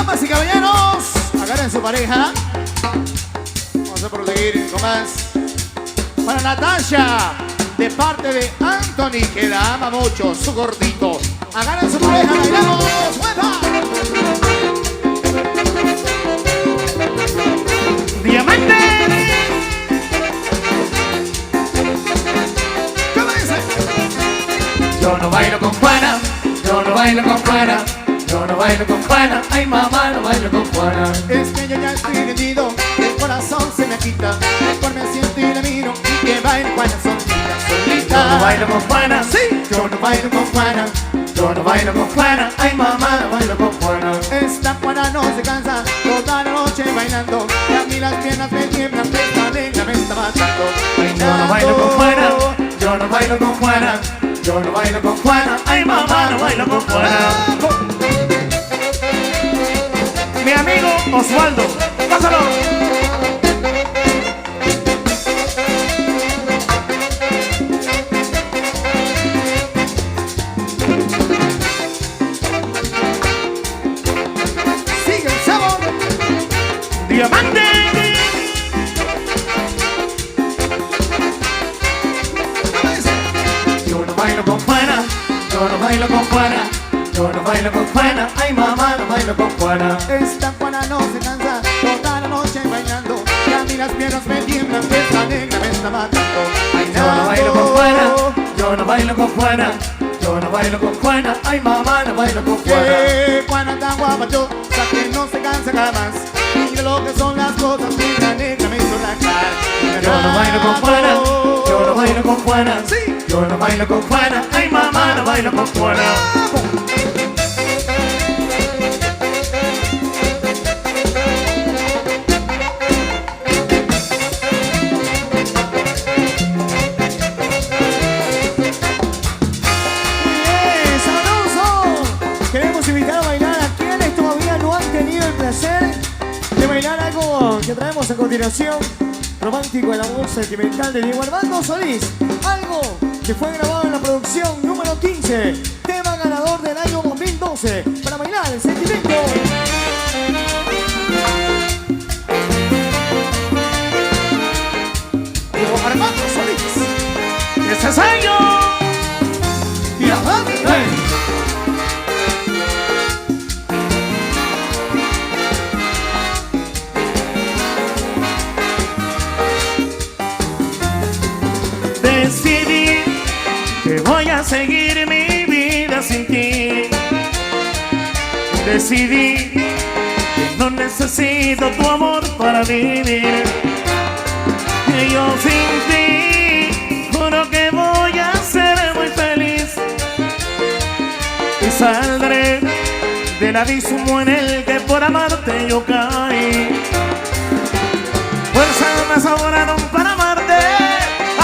Damas y caballeros, agarren su pareja. Vamos a proseguir con más. Para Natasha, de parte de Anthony, que la ama mucho, su gordito. Agarren su pareja, bailamos. ¡Mueva! Diamante. ¿Cómo dice? Yo no bailo con Juana, yo no bailo con Juana, yo no bailo con Juana, ay mamá, no bailo con Juana. Es que yo ya estoy rendido, el corazón se me quita, mejor me siento y la miro y que baile Juana solita, solita. Yo no bailo con Juana, Sí, yo no bailo con Juana, yo no bailo con Juana, ay mamá, no bailo con Juana. esta Juana no se cansa, toda la noche bailando, y a mí las piernas me tiemblan, esta negra me está matando. Yo no bailo con Juana, yo no bailo con Juana, yo no bailo con Juana, ay mamá, no bailo con Juana. Mi amigo Osvaldo, pásalo. Sigue el sabor. Diamante. Yo no bailo con Juana, yo no bailo con Juana, yo no bailo con Juana, ay mamá, no bailo con Juana. Esta Juana no se cansa, toda la noche bailando, y a mí las piernas me tiemblan, esta negra me está matando. Yo no bailo con Juana, yo no bailo con Juana, yo no bailo con Juana, ay mamá, no bailo con Juana. Juana tan guapa yo, que no se cansa jamás. Mira lo que son las cosas, mira negra me hizo la cara. Yo no bailo con Juana, yo no bailo con Juana, Sí. yo no bailo con Juana, ay mamá, no bailo con Juana. Bien, sabroso. Queremos invitar a bailar a quienes todavía no han tenido el placer de bailar algo que traemos a continuación. Romántico, el amor sentimental de Diego Armando Solís. Algo que fue grabado en la producción número 15. Tema ganador del año 2012. Para bailar el sentimiento. Diego Armando Solís. ¡Ese soy yo! ¡Diamante! Decidí que voy a seguir mi vida sin ti. Decidí que no necesito tu amor para vivir. Que yo sin ti juro que voy a ser muy feliz. Y saldré del abismo en el que por amarte yo caí. Fuerzas me sobraron para amarte,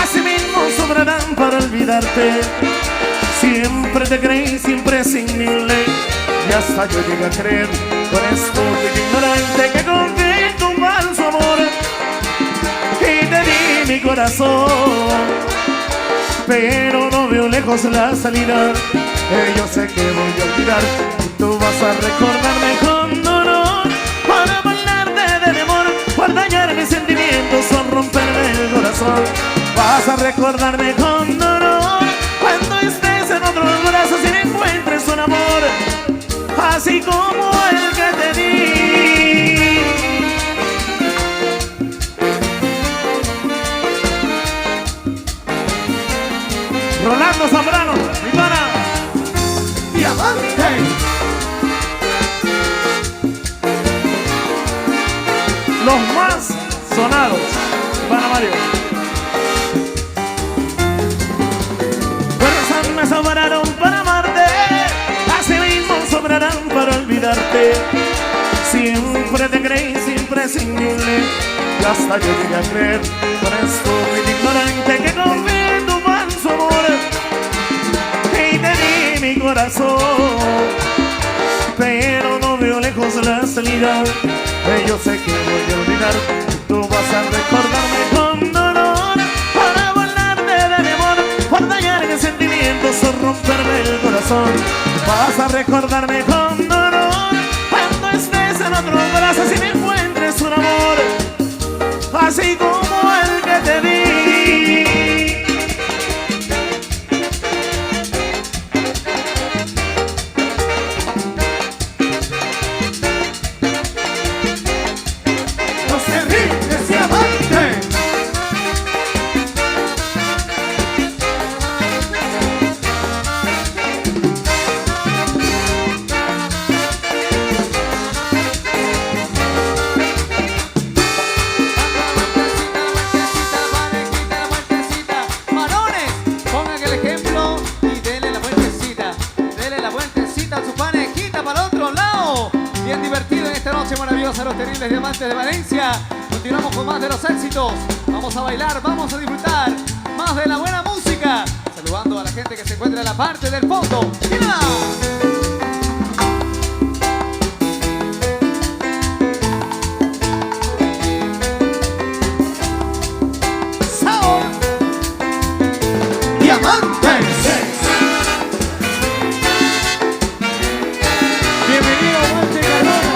asimismo sobrarán para olvidarte. Siempre te creí, siempre imprescindible, y hasta yo llegué a creer, por esto fui ignorante, que confié en tu falso amor y te di mi corazón. Pero no veo lejos la salida, yo sé que voy a olvidar, y tú vas a recordarme con dolor, para burlarte de mi amor, por dañar mis sentimientos o romperme el corazón. Vas a recordarme con dolor cuando estés en otros brazos y no encuentres un amor así como el que te di. Rolando Zambrano, mi pana. ¡Diamante! Los más sonados, para Mario. Fuerzas me sobraron para amarte, así mismo sobrarán para olvidarte. Siempre te creí, siempre imprescindible, y hasta yo llegué a creer, por esto fui ignorante, que confié en tu falso amor y te di mi corazón. Pero no veo lejos la salida, yo sé que voy a olvidar, tú vas a recordarme con dolor, para burlarte de mi amor, por dañar mis sentimientos o romperme el corazón. Vas a recordarme con dolor cuando estés divertido en esta noche maravillosa, los terribles diamantes de Valencia. Continuamos con más de los éxitos. Vamos a bailar, vamos a disfrutar más de la buena música. Saludando a la gente que se encuentra en la parte del fondo. ¡Mira! Bienvenido, Walter Cardona.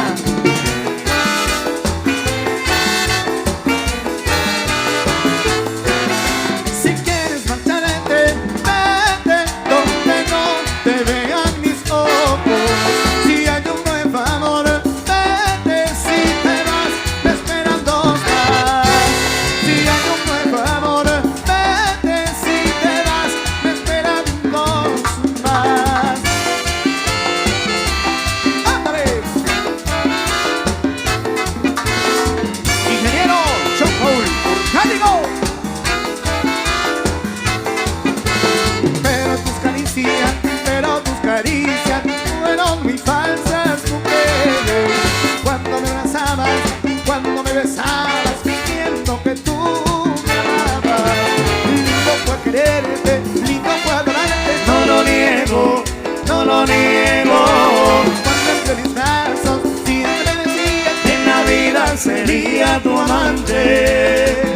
Si quieres marcharte, vete donde no te vean mis ojos. Si hay un nuevo amor, vete. Si te vas, me esperan dos más. Si hay un nuevo amor, vete. Si te vas, me esperan dos más. ¡Ándale! Ingeniero John Paul Hurtado. Pero tus caricias fueron mis falsas mujeres. Cuando me abrazabas, cuando me besabas, fingiendo que tú me amabas. Lindo fue quererte, lindo fue adorarte. No lo niego, no lo niego. Cuando entre mis brazos siempre decías que en la vida sería tu amante.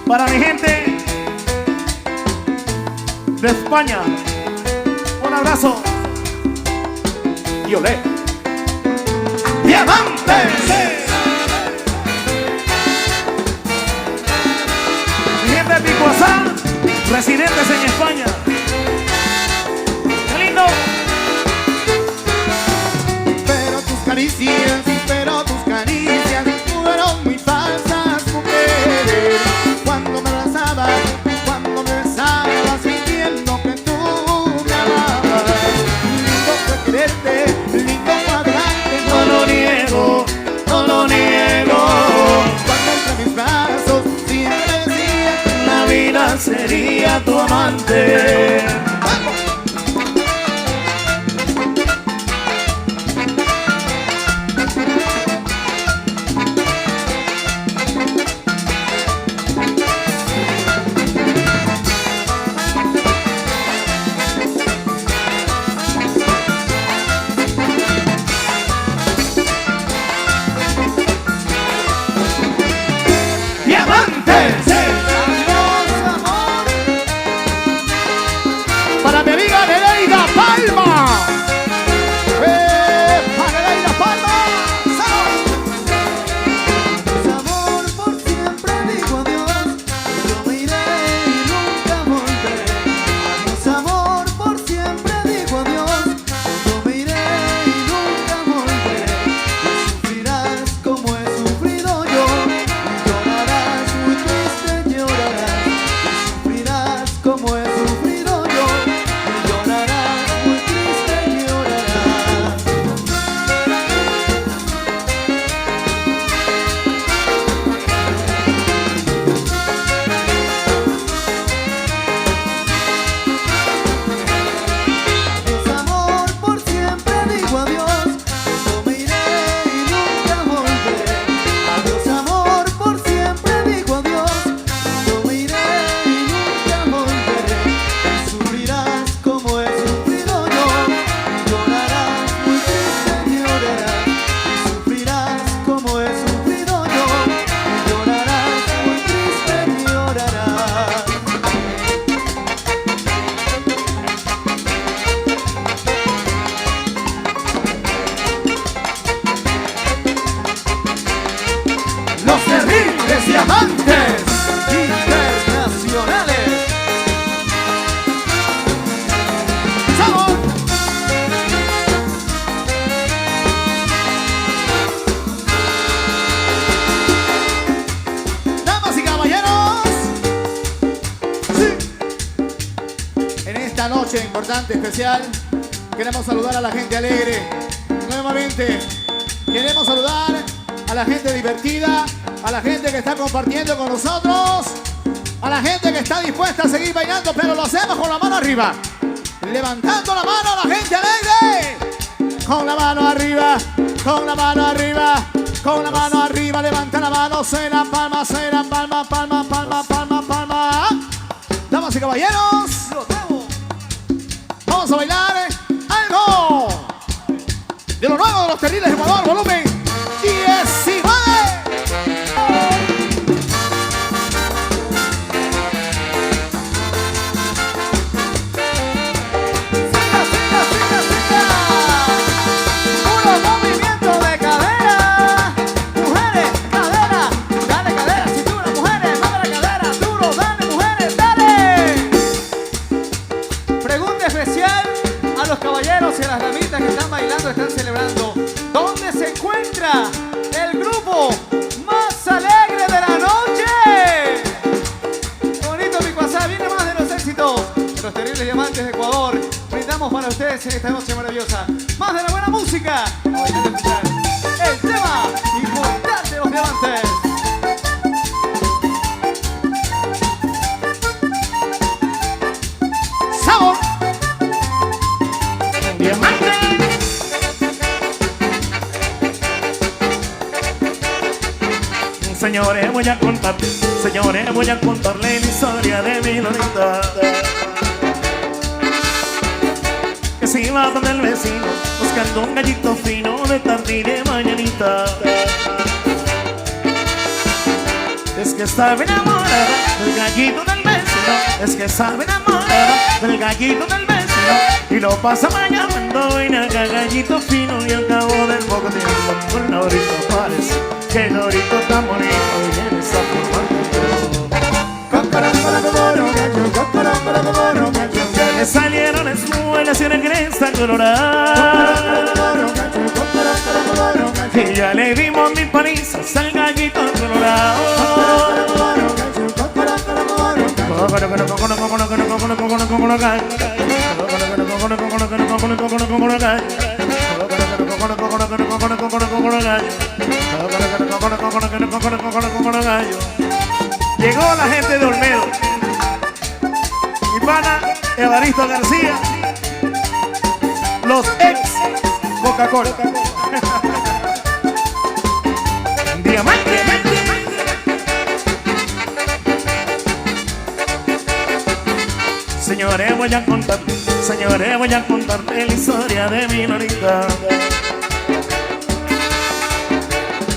Para mi gente de España, un abrazo y olé. ¡Diamantes! Mi gente de Picuazá, residentes en España. ¡Qué lindo! Pero tus caricias fueron muy falsas mujeres. Cuando me abrazabas, cuando me besabas, fingiendo que tú me amabas. Lindo fue quererte, lindo fue adorarte. No lo niego, no lo niego. Cuando entre mis brazos siempre decías que en la vida sería tu amante. Para mi amiga Nereida Palma. Para Nereida Palma. Amor, por siempre digo adiós. Yo me iré y nunca volveré. Adiós, amor, por siempre digo adiós. Yo me iré y nunca volveré. Y sufrirás como he sufrido yo. Y llorarás muy triste, llorarás. Y sufrirás como he sufrido yo. Y llorarás muy triste, llorarás. Adiós, amor, por siempre digo adiós. Yo me iré y nunca volveré. Adiós, amor, por siempre digo adiós. Yo me iré y nunca volveré. Y sufrirás como he sufrido yo. Y llorarás muy triste, llorarás. Y sufrirás como he sufrido yo. Y llorarás muy triste, llorarás. Los terribles diamantes. Internacionales. ¡Vamos! Damas y caballeros, sí. En esta noche importante, especial, queremos saludar a la gente alegre. Nuevamente, queremos saludar a la gente divertida, a la gente que está compartiendo con nosotros, a la gente que está dispuesta a seguir bailando, pero lo hacemos con la mano arriba, levantando la mano a la gente alegre. con la mano arriba, con la mano arriba, con la mano arriba, levanta la mano, se la palma, palma, palma, palma, palma, palma. Damas y caballeros, vamos a bailar algo de lo nuevo de los Terribles de Ecuador, volumen 19. Están celebrando. ¿Dónde se encuentra el grupo más alegre de la noche? Qué bonito, mi WhatsApp. Viene más de los éxitos de los Terribles Diamantes de Ecuador. Brindamos para ustedes en esta noche maravillosa. Más de la buena música. El tema importante de los diamantes. ¡Sabor! Diamante. Señores, voy a contarle la historia de mi Lolita, que se iba con el vecino buscando un gallito fino de tarde y de mañanita. Es que estaba enamorada del gallito del vecino, es que estaba enamorada del gallito del vecino, y lo pasa llamando y naga gallito fino, y al cabo del poco tiempo un lorito parece. Que lorito tan bonito y en esa forma ya le salieron espuelas y una cresta colorada, y ya le dimos mil palizas al gallito colorado. Llegó la gente de Olmedo, mi pana Evaristo García, los ex Coca-Cola. Diamante. Señores, voy a contarle la historia de mi Lolita,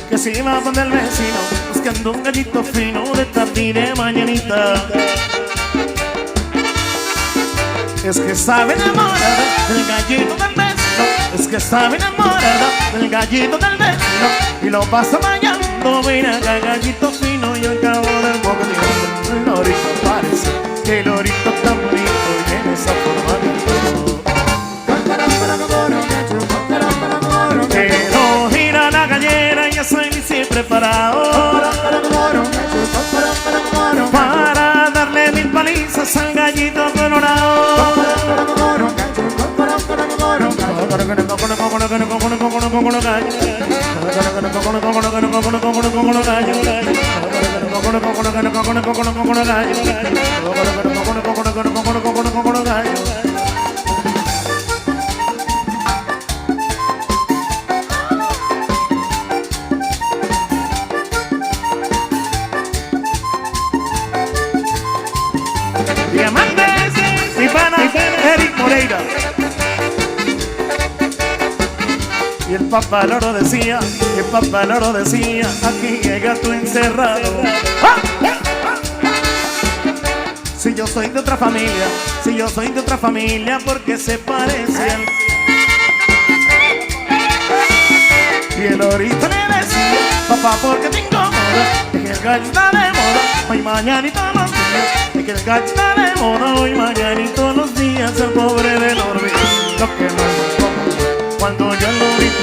que se iba con el vecino buscando un gallito fino de tarde y de mañanita. Es que estaba enamorada del gallito del vecino, es que estaba enamorada del gallito del vecino, y lo pasa bañando, mira que gallito fino, y al cabo del poco tiempo el lorito parece que el lorito tan bonito y en esa forma pero gira la gallera y ya soy siempre preparado para darle mil palizas al gallito colorado. Diamantes, mi pana Eric Moreira. Y el papá loro decía, aquí llega tu encerrado. ¡Ah! Si yo soy de otra familia, porque se parecen. Y el lorito le decía, papá, porque te incomoda, es que el gallo está de moda, hoy, mañana y todos los días. Es que el gallo está de moda, hoy, mañana y todos los días. El pobre del olvido, lo que no es como cuando yo el lorito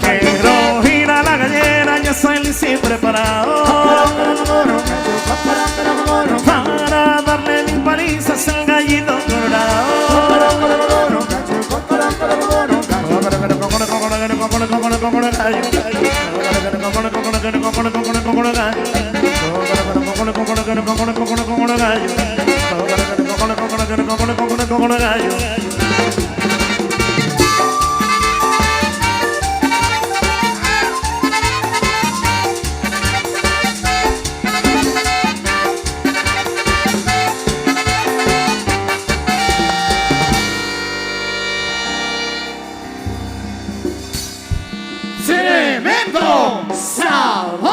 quiero girar la gallera, ya soy siempre preparado para darle mil palizas al gallito colorado. como una gallo. ¡Cemento! ¡Sabor!